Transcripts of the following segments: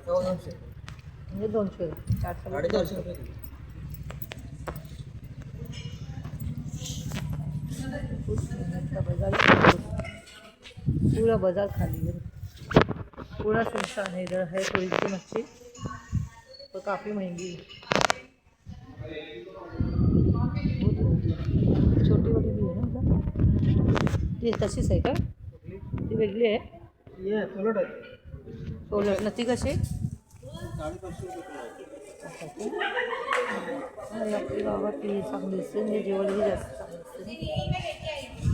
म्हणजे 200 400 पूरा बाजार खाली है, पूरा सुनसान है। इधर है थोड़ी सी मच्छी तो काफ़ी महंगी है। छोटी वाली भी है ना उधर। ती तशीच आहे का? ती वेगळी आहे। सोलट ना ती कशी? आपली बाबा ती चांगली असते म्हणजे जेवणही जास्त चांगली असते।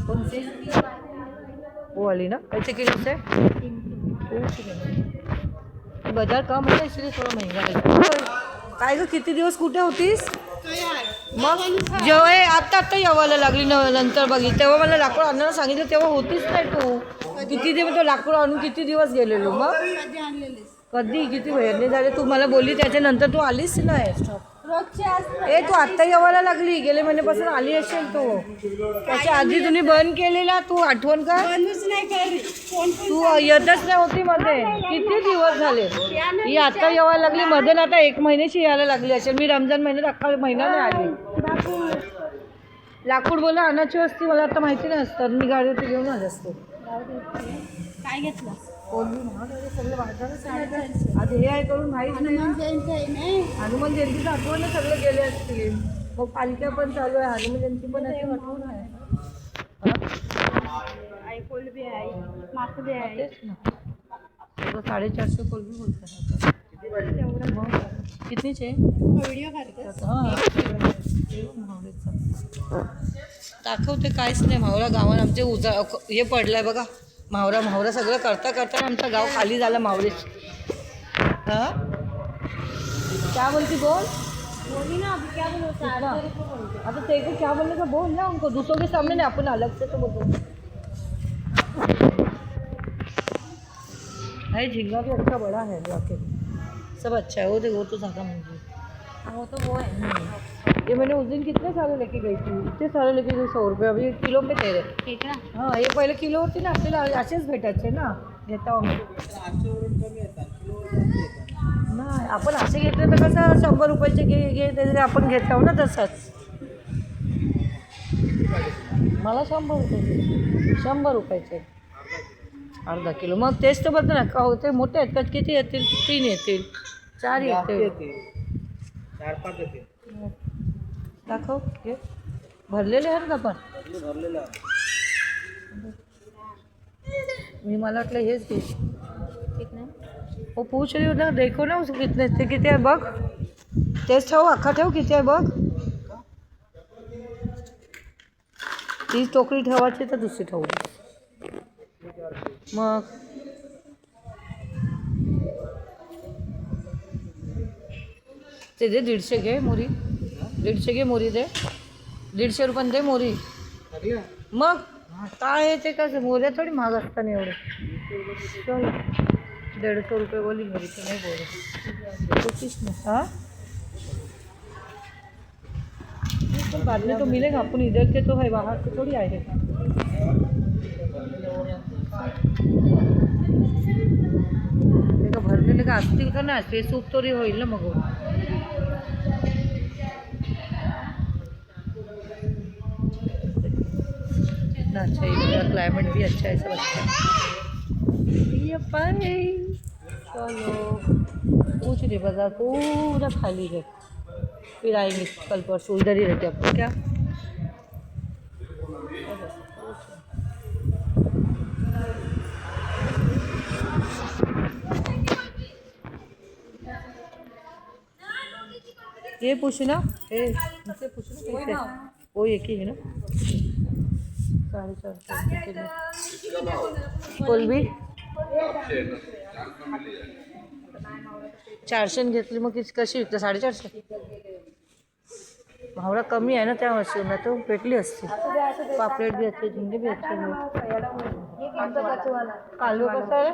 कोणती? वो वाली ना, कैसे किलो से? बाजार कम है ना इसलिए थोड़ा महंगा है। काय ग किती दिवस कुठे होतीस? मग जेव्हा आत्ता यावायला लागली नंतर बघितलं तेव्हा मला लाकूड आणायला सांगितलं तेव्हा होतीच नाही तू। किती दिवस तो लाकूड आणून किती दिवस गेलेलो मग? कधी किती वेळने झाले तू मला बोलली त्याच्यानंतर तू आलीच नाही। ए तू आत्ता यावायला लागली, गेले महिन्यापासून आली असेल तू। त्याच्या आधी तुम्ही बंद केलेला, तू आठवण कर। तू येतच नव्हती मध्ये, किती दिवस झाले। ही आता यावायला लागली मध्ये, आता 1 महिन्याची यायला लागली असेल। मी रमजान महिन्यात अख्खा महिना नाही आली। लाकूड बोला आणायची असती, मला आता माहिती नाही असतं, मी गाडीवरती घेऊन आले असतो। काय घेतलं? सगळं बाजारच आधी हे आहे करून माहीत नाही। हनुमान जयंतीचं आठवण सगळं गेले असतील, मग पालख्या पण चालू आहे, हनुमान जयंती पण आहे आठवण आहे। कोलबी आहे, माकुली आहे। तेच ना 450 कोलबी बोलतात। कितीचे व्हिडिओ काढतात। हां दाखवते काहीच नाही। मावळा गावात आमचे हे पडलंय बघा, मावरा सगळं करता आमचं गाव खाली झालं मावळेच। हाँ क्या बोलती बोल? बोली ना अभी क्या बोलो? 400 रुपये बोलते। अब तेरे को क्या बोलने का बोल ना उनको, दूसरों के सामने नहीं, अपन अलग से तो बोल। भाई झींगा भी अच्छा बड़ा है जाके, सब अच्छा है। वो देखो वो तो ज़्यादा महंगी है। वो तो वो है। ये मैंने उस दिन कितने सारे लेके गई थी, इतने सारे लेके गई 100 रुपये। अभी किलो पे तेरे ठीक ना? हाँ ये पहिले किलो होती ना, आपल्याला असेच भेटायचे ना। घेता मी नाही, आपण असे घेतले तर कसं 100 रुपयाचे घे तरी आपण घेतो ना तसंच। मला 100 रुपयाचे, 100 रुपयाचे अर्धा किलो। मग तेच तर बघतो ना का होते, मोठे आहेत का? किती येतील? 3 येतील, 4 येतील, 4-5 येतील। दाखव घे, भरलेले आहेत का? पण भरलेलं मी मला वाटलं हेच घे। ठीक ना? वो पूछ रही हो ना, देखो ना उसको कितने थे, किती आहे बघ। तेच ठेव, अख्खा ठेव, किती आहे बघ। ती टोकरी ठेवायची तर दुसरी ठेवू मग। ते दे 150 घे मोरी, 150 घे मोरी दे, 150 रुपये दे मोरी। मग काय आहे ते कसं, मोऱ्या थोडी महाग असताना एवढे। चल 150 रुपये बोली मेरी तो नहीं बोल रही कुछ नहीं। हाँ बाद में तो मिलेगा, अपन इधर के तो है, बाहर से थोड़ी आए हैं। देखो भरलेले का असतील का ना, ते सूप तरी होईल ना मग। कितना अच्छा है, क्लाइमेट भी अच्छा है, सब अच्छा है। ये पाए चलो पूछ रही बाजार पूरा खाली है, फिर आएंगे कल परसों, इधर ही रहते आपको क्या। ये पूछना, मुझसे पूछना कैसे, वो एक ही है ना। 450 किलो कोलबी 400 घेतली, मग कशी विकते? 450। भावडा कमी आहे ना त्या वर्षी, ना तो पेटली असते। पापलेट भी अच्छे, झिंगे भी अच्छे हैं। कालू कसं आहे?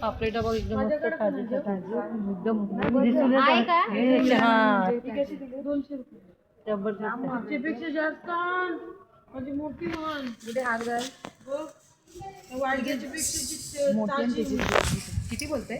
पापलेट बघ एकदम मस्त ताजी एकदम दिसून येत। हां 200 रुपये जबरदस्त, त्यापेक्षा जास्त माझी मोठी मान कुठे हात घाल मोठी किती बोलते